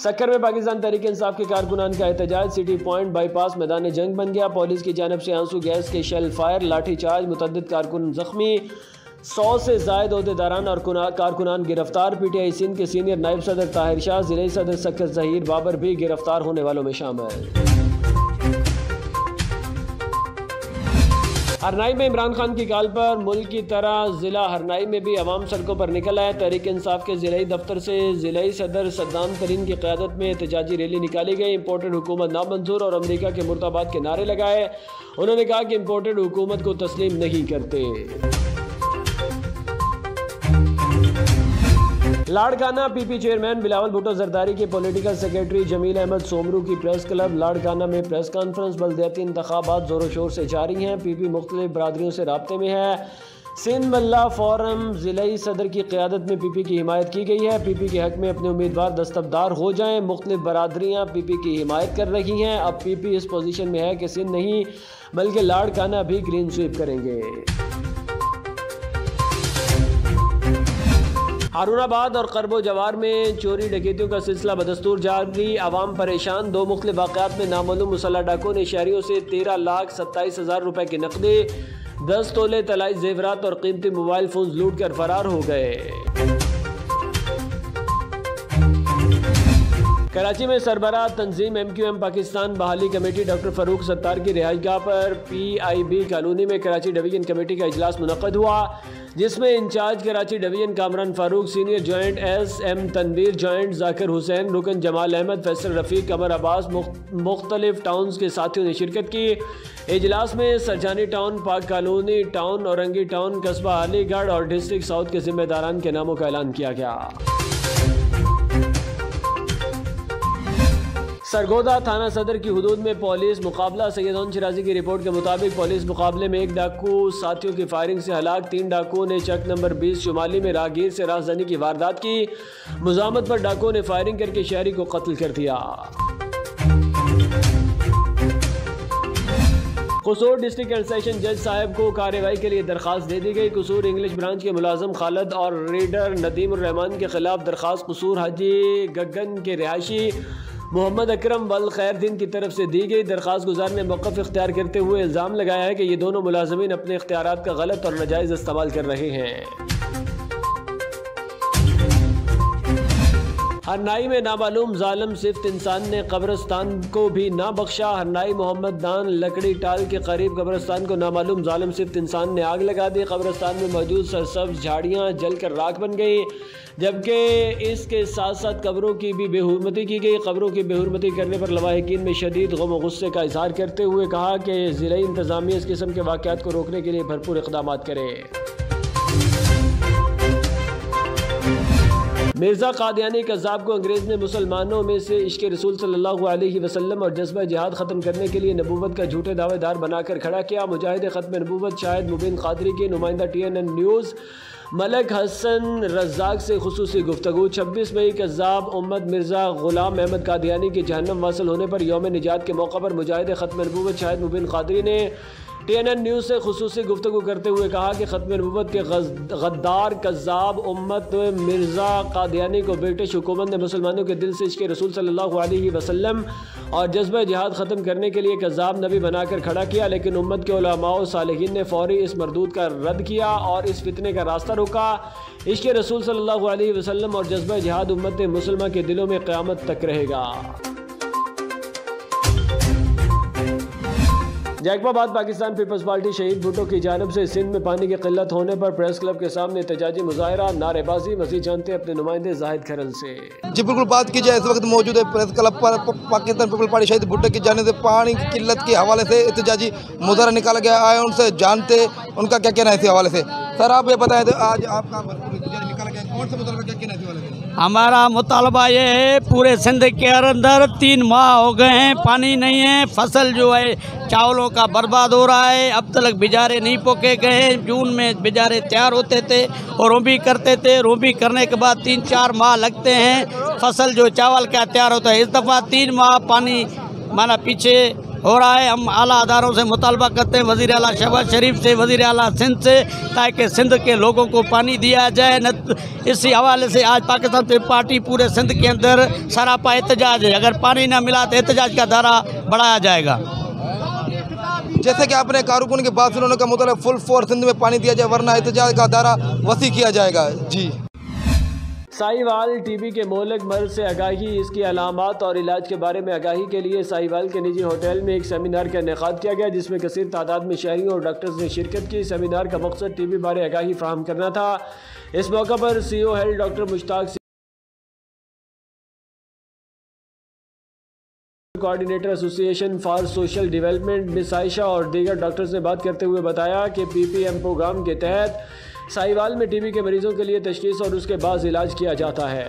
सक्कर में पाकिस्तान तहरीक इंसाफ के कारकुनान का एहतजाज। सिटी पॉइंट बाईपास मैदान जंग बन गया। पुलिस की जानब से आंसू गैस के शेल फायर, लाठी चार्ज, मुतअद्दिद कारकुन जख्मी, 100 से जायद ओहदेदारान और कारकुनान गिरफ्तार। PTI सिंध के सीनियर नायब सदर ताहिर शाह, जिले सदर सक्कर ज़हीर बाबर भी गिरफ्तार होने वालों में शामिल। हरनाई में इमरान खान की कॉल पर मुल्क की तरह जिला हरनाई में भी अवाम सड़कों पर निकल आए। तहरीक इंसाफ के जिलाई दफ्तर से जिलाई सदर सद्दाम तरीन की क़यादत में एहतजाजी रैली निकाली गई। इम्पोर्टेड हुकूमत नामंजूर और अमरीका के मुर्दाबाद के नारे लगाए। उन्होंने कहा कि इम्पोर्टेड हुकूमत को तस्लीम नहीं करते। लाड़काना PP चेयरमैन बिलावल भुट्टो जरदारी के पॉलिटिकल सेक्रेटरी जमील अहमद सोमरू की प्रेस क्लब लाड़काना में प्रेस कॉन्फ्रेंस। बल्दियाती इंतखाबात जोरों शोर से जारी हैं। PP मुख्तलिफ बरादरियों से राब्ते में है। सिंध मल्ला फोरम जिलाई सदर की क़यादत में PP की हिमायत की गई है। PP के हक में अपने उम्मीदवार दस्तबदार हो जाएं। मुख्तलिफ बरादरियाँ PP की हिमायत कर रही हैं। अब PP इस पोजीशन में है कि सिंध नहीं बल्कि लाड़काना भी ग्रीन स्वीप करेंगे। हारूनाबाद और करबो जवार में चोरी डकैतियों का सिलसिला बदस्तूर जारी। आवाम परेशान। 2 मुख्तलिफ वाक़यात में नामालूम मुसल्लह डाकुओं ने शहरियों से 13,27,000 रुपए की नकदी, 10 तोले तलाई जेवरात और कीमती मोबाइल फोन लूट कर फरार हो गए। कराची में सरबराह तंजीम MQM पाकिस्तान बहाली कमेटी डॉक्टर फ़ारूक सत्तार की रिहाइशगाह पर PIB कॉलोनी में कराची डिवीजन कमेटी का इजलास मुनक़्क़द हुआ, जिसमें incharge Karachi division Kamran Farooq, senior joint SM Tanveer, joint Zakir Hussain, रुकन जमाल अहमद, फैसल रफ़ीक, कमर अब्बास, मुख्तलिफ टाउन्स के साथियों ने शिरकत की। इजलास में सरजानी टाउन, पाक कॉलोनी टाउन, औरंगी टाउन, कस्बा अलीगढ़ और डिस्ट्रिक्ट साउथ के जिम्मेदारान के नामों का ऐलान किया गया। सरगोदा थाना सदर की हुदूद में पुलिस मुकाबला। सैयद शिराजी की रिपोर्ट के मुताबिक पुलिस मुकाबले में 1 डाकू साथियों की फायरिंग से हलाक। 3 डाकुओं ने चक नंबर 20 शुमाली में राहगीर से राहज़नी की वारदात की। मुज़ाहमत पर डाकुओं ने फायरिंग करके शहरी को कत्ल कर दिया। कसूर डिस्ट्रिक्ट एंड सेशन जज साहब को कार्रवाई के लिए दरखास्त दे दी गई। कसूर इंग्लिश ब्रांच के मुलाजम खालिद और रीडर नदीम उर रहमान के खिलाफ दरखास्त कसूर हाजी गगन के रिहायशी मोहम्मद अकरम वल खैरदीन की तरफ से दी गई। दरखास्त गुजार ने मौक़िफ़ इख्तियार करते हुए इल्ज़ाम लगाया है कि ये दोनों मुलाज़मीन अपने इख्तियारात का गलत और नाजायज़ इस्तेमाल कर रहे हैं। हरनाई में नामालूम जालिम सिफ्त इंसान ने कब्रिस्तान को भी ना बख्शा। हरनाई मोहम्मद दान लकड़ी टाल के करीब कब्रिस्तान को नामालूम जालिम सिफ्त इंसान ने आग लगा दी। कब्रिस्तान में मौजूद सरसब्ज झाड़ियाँ जलकर राख बन गई, जबकि इसके साथ साथ कब्रों की भी बेहुरमती की गई। कब्रों की बेहुरमती करने पर लवाहिकीन में शदीद गम और गुस्से का इजहार करते हुए कहा कि ज़िला इंतज़ामिया इस किस्म के वाक़यात को रोकने के लिए भरपूर इक़दाम करे। मिर्ज़ा कादियानी कज़्ज़ाब को अंग्रेज़ ने मुसलमानों में से इश्क़ रसूल सल्लल्लाहु अलैहि वसल्लम और जज्बा जिहाद ख़त्म करने के लिए नबूवत का झूठे दावेदार बनाकर खड़ा किया। मुजाहिद ख़त्म नबूवत शाहिद मुबीन क़ादरी के नुमाइंदा TNN न्यूज़ मलक हसन रज़ाक से खुसूसी गुफ्तगू। 26 मई कज़्ज़ाब उम्मत मिर्ज़ा ग़ुलाम अहमद कादियानी के जहन्नम वासिल होने पर यौम निजात के मौका पर मुजाहिद ख़त्म नबूवत शाहिद मुबीन क़ादरी ने TNN न्यूज़ से खुसूसी गुफ्तगू करते हुए कहा कि ख़त्म नबूवत के गद्दार कज़्ज़ाब उम्मत मिर्ज़ा कादियानी को ब्रिटिश हुकूमत ने मुसलमानों के दिल से इश्क़ रसूल सल्लल्लाहु अलैहि वसल्लम और जज्बा जिहाद ख़त्म करने के लिए कज़्ज़ाब नबी बनाकर खड़ा किया। लेकिन उम्मत के उलमा और सालिहीन ने फ़ौरी इस मरदूद का रद्द किया और इस फितने का रास्ता रोका। इश्क़ रसूल सल्लल्लाहु अलैहि वसल्लम और जज्बा जिहाद उम्मत मुसलमा के दिलों में क़यामत तक रहेगा। जैकबाबाद पाकिस्तान पीपल्स पार्टी शहीद भुट्टो की जानिब से सिंध में पानी की किल्लत होने पर प्रेस क्लब के सामने एहतजाजी मुजाहरा, नारेबाजी। मज़ीद जानते हैं अपने नुमाइंदे जाहिद खरल से। जी बिल्कुल, बात की जाए इस वक्त मौजूद है प्रेस क्लब पर पाकिस्तान पीपल्स पार्टी शहीद भुट्टो की जानिब से पानी की किल्लत के हवाले से एहतजाजी मुजाहरा निकाला गया है। उनसे जानते उनका क्या कहना है इस हवाले से। सर आप ये बताएं तो आज आपका निकाला गया कौन सा मुतालबा, क्या कहना है इस हवाले से? हमारा मुतालबा ये है, पूरे सिंध के अंदर 3 माह हो गए हैं, पानी नहीं है, फसल जो है चावलों का बर्बाद हो रहा है। अब तक बिजारे नहीं पोके गए। जून में बिजारे तैयार होते थे और रोबी करते थे। रोबी करने के बाद 3-4 माह लगते हैं फसल जो चावल का तैयार होता है। इस दफ़ा 3 माह पानी माना पीछे हो रहा है। हम आला अदारों से मुतालबा करते हैं, वज़ीर आला शहबाज शरीफ से, वज़ीर आला सिंध से, ताकि सिंध के लोगों को पानी दिया जाए। इसी हवाले से आज पाकिस्तान पीपल्स पार्टी पूरे सिंध के अंदर सरापा एहतजाज है। अगर पानी ना मिला तो एहतजाज का दायरा बढ़ाया जाएगा। जैसे कि आपने कारकुन की बात सुनने का मतलब फुल फोर्स सिंध में पानी दिया जाए, वरना एहतजाज का दायरा वसी किया जाएगा। जी। साहिवाल टीबी के मोहल्लक मर्ज से आगाही, इसकी अलामात और इलाज के बारे में आगाही के लिए साहिवाल के निजी होटल में एक सेमिनार का इनेकाद किया गया, जिसमें कसीर तादाद में शहरियों और डॉक्टर्स ने शिरकत की। सेमिनार का मकसद टीबी बारे आगाही फराहम करना था। इस मौका पर CO health doctor Mushtaq coordinator association for social development miss Ayesha और दीगर डॉक्टर्स ने बात करते हुए बताया कि PPM प्रोग्राम के तहत साहिवाल में टीबी के मरीजों के लिए तशखीस और उसके बाद इलाज किया जाता है।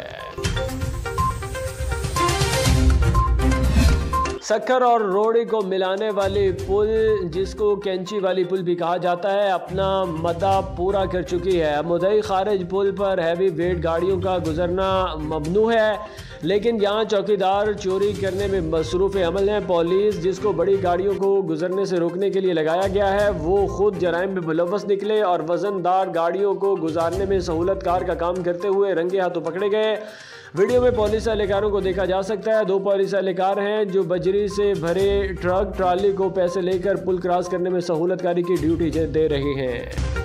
सक्खर और रोड़ी को मिलाने वाली पुल, जिसको कैंची वाली पुल भी कहा जाता है, अपना मदा पूरा कर चुकी है। मुदई खारिज पुल पर हैवी वेट गाड़ियों का गुजरना ममनू है, लेकिन यहाँ चौकीदार चोरी करने में मसरूफ़ अमल है। पुलिस, जिसको बड़ी गाड़ियों को गुजरने से रोकने के लिए लगाया गया है, वो खुद जराइम में मुलव्वस निकले और वजनदार गाड़ियों को गुजारने में सहूलत कार का काम करते हुए रंगे हाथों पकड़े गए। वीडियो में पुलिस एहलकारों को देखा जा सकता है। 2 पुलिस एहलकार हैं जो बजरी से भरे ट्रक ट्राली को पैसे लेकर पुल क्रॉस करने में सहूलतकारी की ड्यूटी दे रहे हैं।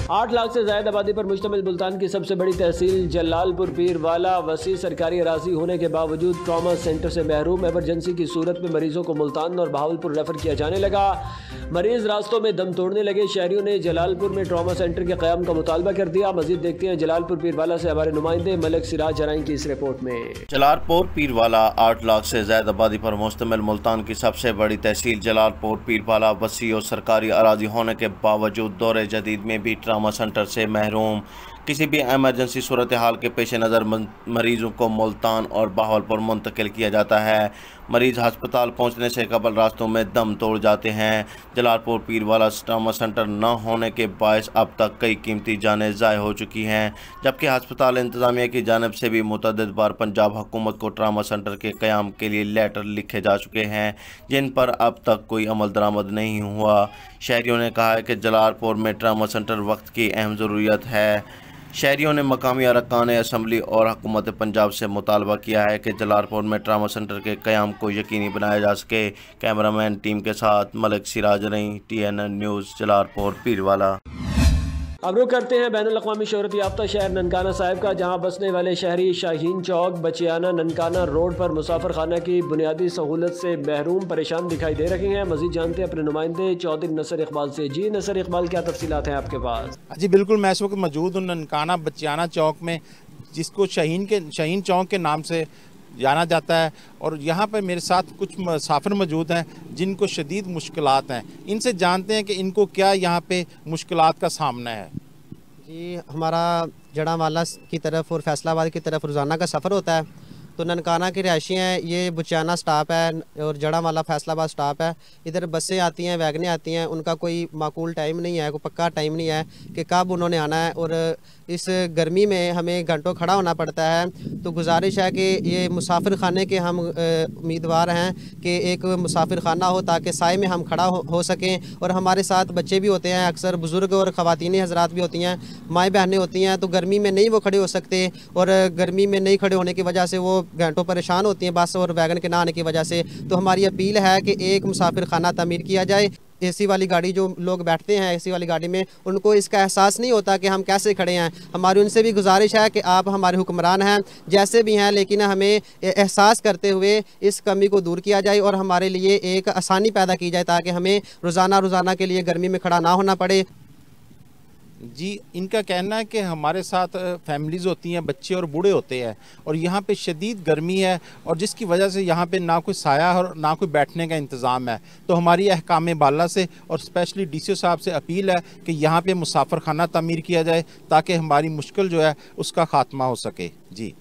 8 लाख से ज़्यादा आबादी पर मुश्तमिल मुल्तान की सबसे बड़ी तहसील जलालपुर पीरवाला वसी सरकारी अराजी होने के बावजूद ट्रॉमा सेंटर से महरूम। एमरजेंसी की सूरत में मरीजों को मुल्तान और बहावलपुर रेफर किया जाने लगा। मरीज रास्तों में दम तोड़ने लगे। शहरियों ने जलालपुर में ट्रॉमा सेंटर के क़याम का मुतालबा कर दिया। मजीद देखते हैं जलालपुर पीरवाला से हमारे नुमाइंदे मलिक सिराज जराई की इस रिपोर्ट में। जलालपुर पीरवाला 8 लाख से ज़्यादा आबादी पर मुश्तमिल मुल्तान की सबसे बड़ी तहसील जलालपुर पीरवाला वसी और सरकारी अराजी होने के बावजूद दौरे जदीद में भी ट्रामा सेंटर से महरूम। किसी भी एमरजेंसी सूरत हाल के पेश नज़र मरीज़ों को मुल्तान और बहावलपुर मुंतकिल किया जाता है। मरीज़ अस्पताल पहुंचने से कबल रास्तों में दम तोड़ जाते हैं। जलालपुर पीरवाला ट्रामा सेंटर न होने के बायस अब तक कई कीमती जानें ज़ाय हो चुकी हैं, जबकि अस्पताल इंतज़ामिया की जानिब से भी मुतअद्दिद बार पंजाब हुकूमत को ट्रामा सेंटर के क़याम के लिए लेटर लिखे जा चुके हैं, जिन पर अब तक कोई अमल दरामद नहीं हुआ। शहरियों ने कहा है कि जलालपुर में ट्रामा सेंटर वक्त की अहम ज़रूरियत है। शहरियों ने मकामी अरकान असम्बली और हुकूमत पंजाब से मुतालबा किया है कि जलालपुर में ट्रामा सेंटर के क़याम को यकीनी बनाया जा सके। कैमरामैन टीम के साथ मलिक सिराज रही, TNN न्यूज़ जलालपुर पीरवाला। अब रुख करते हैं बैनुल अक़वामी शोहरत याफ्ता शहर ननकाना साहिब का, जहाँ बसने वाले शहरी शाहीन चौक बचियाना ननकाना रोड पर मुसाफिर खाना की बुनियादी सहूलत से महरूम परेशान दिखाई दे रहे हैं। मजीद जानते हैं अपने नुमाइंदे चौधरी नसर इकबाल से। जी नसर इकबाल, क्या तफसीलात हैं आपके पास? जी बिल्कुल, मैं इस वक्त मौजूद हूँ ननकाना बचियाना चौक में, जिसको शाहीन चौक के नाम से जाना जाता है, और यहाँ पर मेरे साथ कुछ मुसाफिर मौजूद हैं जिनको शदीद मुश्किलात हैं। इनसे जानते हैं कि इनको क्या यहाँ पे मुश्किलात का सामना है। जी, हमारा जड़ावाला की तरफ और फैसलाबाद की तरफ रोज़ाना का सफ़र होता है, तो ननकाना की रिहायशी हैं, ये बुचियाना स्टाप है और जड़ावाला फैसलाबाद स्टाप है। इधर बसें आती हैं, वैगनें आती हैं, उनका कोई माकूल टाइम नहीं है, कोई पक्का टाइम नहीं है कि कब उन्होंने आना है, और इस गर्मी में हमें घंटों खड़ा होना पड़ता है। तो गुजारिश है कि ये मुसाफिर खाने के हम उम्मीदवार हैं कि एक मुसाफिर खाना हो ताकि साए में हम खड़ा हो सकें, और हमारे साथ बच्चे भी होते हैं, अक्सर बुज़ुर्ग और ख़वातीनी हज़रात भी होती हैं, माएँ बहनें होती हैं, तो गर्मी में नहीं वो खड़े हो सकते, और गर्मी में नहीं खड़े होने की वजह से वो घंटों परेशान होती हैं बस और वैगन के ना आने की वजह से। तो हमारी अपील है कि एक मुसाफिर खाना तामीर किया जाए। एसी वाली गाड़ी जो लोग बैठते हैं एसी वाली गाड़ी में, उनको इसका एहसास नहीं होता कि हम कैसे खड़े हैं। हमारी उनसे भी गुजारिश है कि आप हमारे हुक्मरान हैं, जैसे भी हैं, लेकिन हमें एहसास करते हुए इस कमी को दूर किया जाए और हमारे लिए एक आसानी पैदा की जाए ताकि हमें रोज़ाना के लिए गर्मी में खड़ा ना होना पड़े। जी, इनका कहना है कि हमारे साथ फैमिलीज़ होती हैं, बच्चे और बूढ़े होते हैं, और यहाँ पे शदीद गर्मी है, और जिसकी वजह से यहाँ पे ना कोई साया और ना कोई बैठने का इंतज़ाम है। तो हमारी अहकाम बाला से और स्पेशली DCO साहब से अपील है कि यहाँ पे मुसाफिर खाना तामीर किया जाए ताकि हमारी मुश्किल जो है उसका ख़ात्मा हो सके। जी।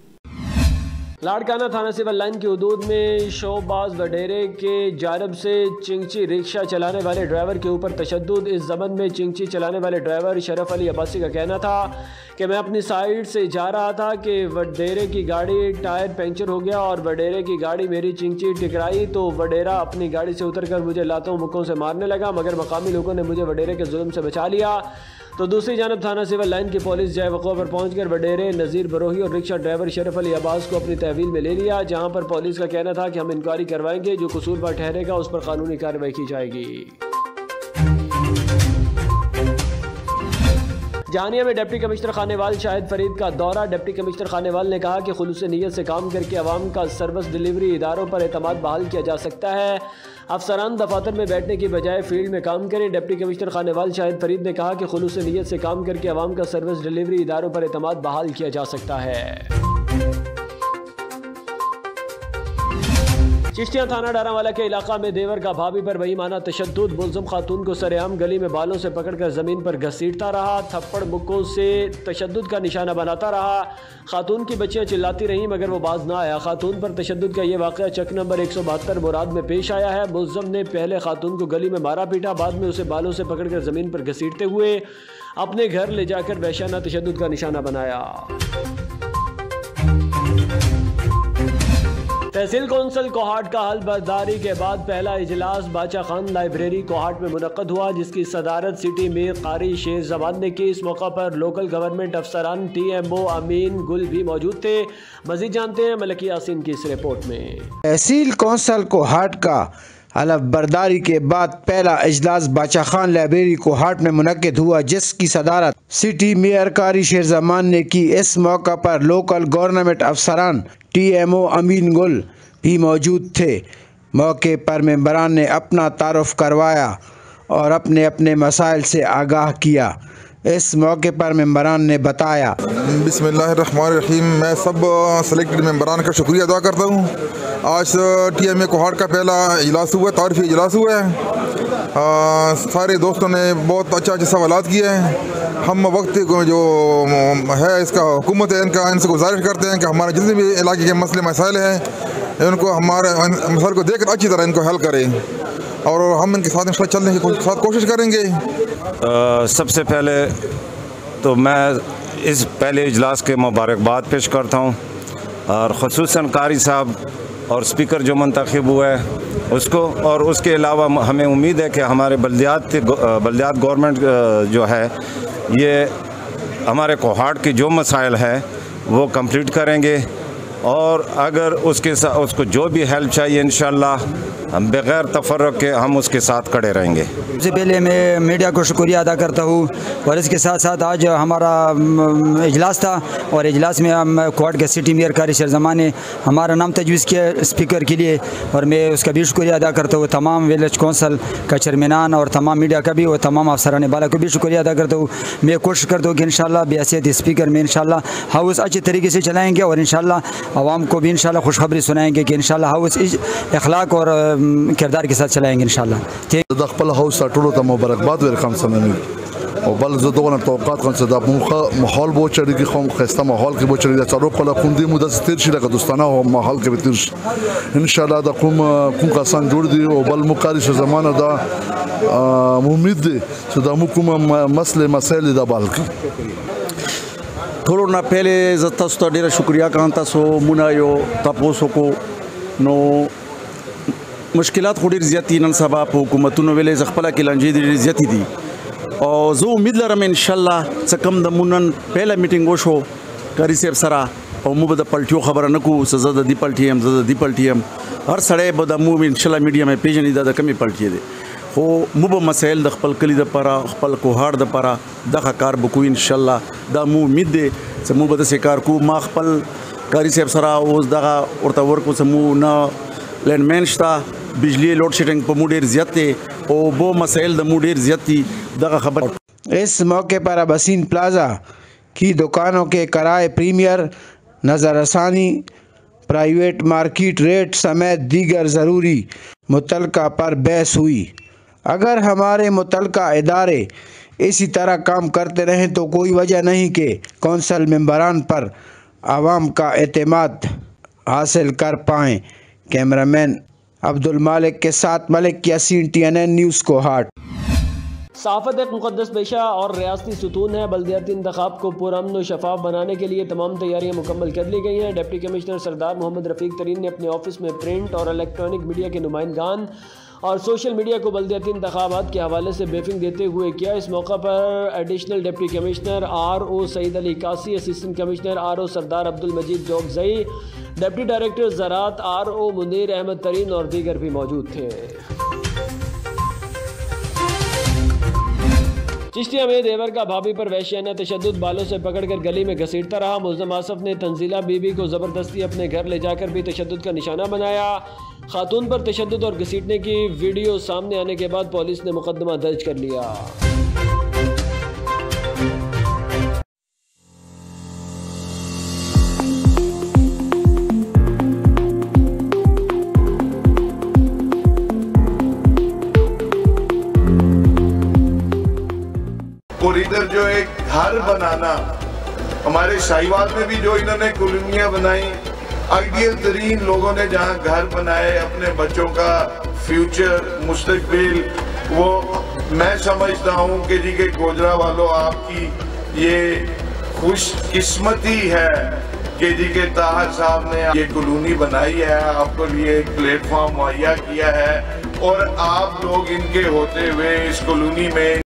लाड़काना थाना सिविल लाइन की हदूद में शोबाज वडेरे के जानब से चिंची रिक्शा चलाने वाले ड्राइवर के ऊपर तशद्दुद। इस ज़मन में चिंची चलाने वाले ड्राइवर शरफ अली अब्बासी का कहना था कि मैं अपनी साइड से जा रहा था कि वडेरे की गाड़ी टायर पंचर हो गया और वडेरे की गाड़ी मेरी चिंची टकराई तो वडेरा अपनी गाड़ी से उतरकर मुझे लातों मुक्कों से मारने लगा, मगर मकामी लोगों ने मुझे वडेरे के जुल्म से बचा लिया। तो दूसरी जानब थाना सिविल लाइन की पुलिस जाए वक़्वा पर पहुंचकर वडेरे, नज़ीर बरोही और रिक्शा ड्राइवर शरफ अली अब्बास को अपनी तहवील में ले लिया, जहां पर पुलिस का कहना था कि हम इंक्वायरी करवाएंगे, जो कसूरवार ठहरेगा उस पर कानूनी कार्रवाई की जाएगी। जानिया में डिप्टी कमिश्नर खानेवाल शाहिद फरीद का दौरा। डिप्टी कमिश्नर खानेवाल ने कहा कि खुलूस नीयत से काम करके अवाम का सर्विस डिलीवरी इदारों पर एतमाद बहाल किया जा सकता है। अफसरान दफातर में बैठने की बजाय फील्ड में काम करें। डिप्टी कमिश्नर खानेवाल शाहिद फरीद ने कहा कि खुलूस नीयत से काम करके अवाम का सर्विस डिलीवरी इदारों पर एतमाद बहाल किया जा सकता है। चिश्तिया थाना डारावाला के इलाका में देवर का भाभी पर बेईमाना तशद्दुद। मुल्ज़िम खातून को सरेआम गली में बालों से पकड़कर ज़मीन पर घसीटता रहा, थप्पड़ मुक्कों से तशद्दुद का निशाना बनाता रहा। खातून की बच्चियां चिल्लाती रहीं मगर वो बाज ना आया। खातून पर तशद्दुद का ये वाक़या चक नंबर 172 मुराद में पेश आया है। मुल्ज़िम ने पहले खातून को गली में मारा पीटा, बाद में उसे बालों से पकड़कर ज़मीन पर घसीटते हुए अपने घर ले जाकर वहशाना तशद्दुद का निशाना बनाया। तहसील कौंसिल कोहाट का हल बर्दारी के बाद पहला इजलास बादशाह खान लाइब्रेरी कोहाट में मुनक्कद हुआ, जिसकी सदारत सिटी मीर कारी शेर जबान ने की। इस मौका पर लोकल गवर्नमेंट अफसरान TMO अमीन गुल भी मौजूद थे। मजीद जानते हैं मलकी यासीन की इस रिपोर्ट में। तहसील कौंसिल कोहाट का हलफ बर्दारी के बाद पहला इजलास बादशाह खान लाइब्रेरी कोहाट में मुनक्किद हुआ, जिसकी सदारत सिटी मेयर कारी शेर जमान ने की। इस मौका पर लोकल गवर्नमेंट अफसरान TMO अमीन गुल भी मौजूद थे। मौके पर मेंबरान ने अपना तारुफ करवाया और अपने अपने मसाइल से आगाह किया। इस मौके पर मेंबरान ने बताया, बिस्मिल्लाहिर्रहमानिर्रहीम, मैं सब सेलेक्टेड मेंबरान का शुक्रिया अदा करता हूँ। आज TMA कोहाट का पहला इजलास हुआ, तारीफ़ी इजलास हुआ है। सारे दोस्तों ने बहुत अच्छे सवालात किए हैं। हम वक्त को जो है इसका हुकूमत है इनसे गुजारिश करते हैं कि हमारे जितने भी इलाके के मसले मसाइल हैं इनको हमारे मसाइल को देखकर अच्छी तरह इनको हल करें और हम इनके साथ चलने की कोशिश करेंगे। सबसे पहले तो मैं इस पहले इजलास के मुबारकबाद पेश करता हूँ और ख़ुसूसन कारी साहब और स्पीकर जो मंतखब हुआ है उसको, और उसके अलावा हमें उम्मीद है कि हमारे बल्दियात गवर्नमेंट जो है ये हमारे कोहाट के जो मसाइल है वो कंप्लीट करेंगे और अगर उसको जो भी हेल्प चाहिए इंशाअल्लाह हम बग़ैर तफर्रुक़ के हम उसके साथ खड़े रहेंगे। सबसे पहले मैं मीडिया को शुक्रिया अदा करता हूँ और इसके साथ साथ आज हमारा इजलास था और इजलास में हम कोहाट के सिटी मेयर कारी शेर जमान ने हमारा नाम तजवीज़ किया स्पीकर के लिए और मैं उसका भी शुक्रिया अदा करता हूँ। तमाम विलेज कौंसिल का चेयरमैन और तमाम मीडिया का भी और तमाम अफसरान बाला को भी शुक्रिया अदा करता हूँ। मैं कोशिश करता हूँ कि इंशाअल्लाह बहैसियत स्पीकर में इंशाअल्लाह हाउस अच्छे तरीके से चलाएँगे और इंशाअल्लाह आवाम को भी इंशाअल्लाह खुशखबरी सुनाएंगे कि इंशाअल्लाह हाउस अखलाक और किरदार के साथ चलाएंगे इंशाअल्लाह। दखल हाउस टोलो तो मुबारकबाद वेलकम समझने और बल जो दोनों तवक़ात कौन से माहौल बहुत चढ़ेगी कौम खस्ता माहौल के बहुत चढ़ेगी चारों कला खुंदी मुद्दा से तीर शिला का दोस्ताना हो माहौल के तीर इंशाअल्लाह दा कुम का सन जोड़ दी और बल मुकारी से ज़माना दा उम्मीद दे तो दा मुकुम मसले मसाइल दा बाल की थोड़ा ना पहले जत्ता डेरा शुक्रिया कहता सो मुना यो तपोसो को नो मुश्किलात थोड़ी ज़्यादा नन सबा हुकूमतों वेले ज़खपला की लंजी ज़्यादा थी और जो उम्मीद लरम इंशाअल्लाह सकम द मुनन पहला मीटिंग गोशो कारी से सरा और मुबद पलटियो खबर न को सज़ा दी पलटी हम हर सड़े बदा मुँह इंशाअल्लाह मीडिया में पेज नहीं दादा कमी पलटिए दे हो मुब मसाइल द खपल कली द परा खपल कोहाड़ द परा दखा कार बकू इंशाअल्लाह दा मुँह उम्मीद दे से मुबद से कार को मा खपल कारी से सरा उस दगा और तवर को समूह न लैंडमैन शता बिजली लोड शेडिंग पर मुडेर ज़्यादा और वो मसाइल द मुडेर ज़्यादा दगा खबर। इस मौके पर अबसीन प्लाजा की दुकानों के किराए प्रीमियर नज़रसानी प्राइवेट मार्केट रेट समेत दीगर ज़रूरी मुतलका पर बहस हुई। अगर हमारे मुतलका इदारे इसी तरह काम करते रहें तो कोई वजह नहीं कि कौंसिल मेंबरान पर आवाम का एतमाद हासिल कर पाएँ। कैमरामैन अब्दुल मालिक के साथ मलिक यासीन, TNN न्यूज़ कोहाट। सहाफ़त एक मुक़द्दस पेशा और रियासती सुतून है। बल्दियाती इंतखाब को पुरअमन व शफाफ बनाने के लिए तमाम तैयारियाँ मुकम्मल कर ली गई हैं। डिप्टी कमिश्नर सरदार मोहम्मद रफ़ीक तरीन ने अपने ऑफिस में प्रिंट और इलेक्ट्रॉनिक मीडिया के नुमाइंदगान और सोशल मीडिया को बल्दियाती इंतखाबात के हवाले से ब्रीफिंग देते हुए किया। इस मौका पर additional deputy commissioner RO Saeed Ali Kasi, assistant commissioner RO Sardar Abdul Majeed जोगजई, डिप्टी डायरेक्टर ज़राअत RO मुनीर अहमद तरीन और दीगर भी मौजूद थे। चिश्तिया में देवर का भाभी पर वहशियाना तशद्दुद, बालों से पकड़कर गली में घसीटता रहा। मुल्ज़म आसफ ने तंजीला बीबी को ज़बरदस्ती अपने घर ले जाकर भी तशद्दुद का निशाना बनाया। खातून पर तशद्दुद और घसीटने की वीडियो सामने आने के बाद पुलिस ने मुकदमा दर्ज कर लिया। और इधर जो एक घर बनाना, हमारे शाहीवाल में भी जो इन्होंने कॉलोनियां बनाई, आइडियल तरीन लोगों ने जहाँ घर बनाए अपने बच्चों का फ्यूचर मुस्तकबिल, वो मैं समझता हूँ कि जी के गोजरा वालों आपकी ये खुशकिस्मती है कि जी के ताहर साहब ने ये कॉलोनी बनाई है, आपको लिए एक प्लेटफॉर्म मुहैया किया है और आप लोग इनके होते हुए इस कॉलोनी में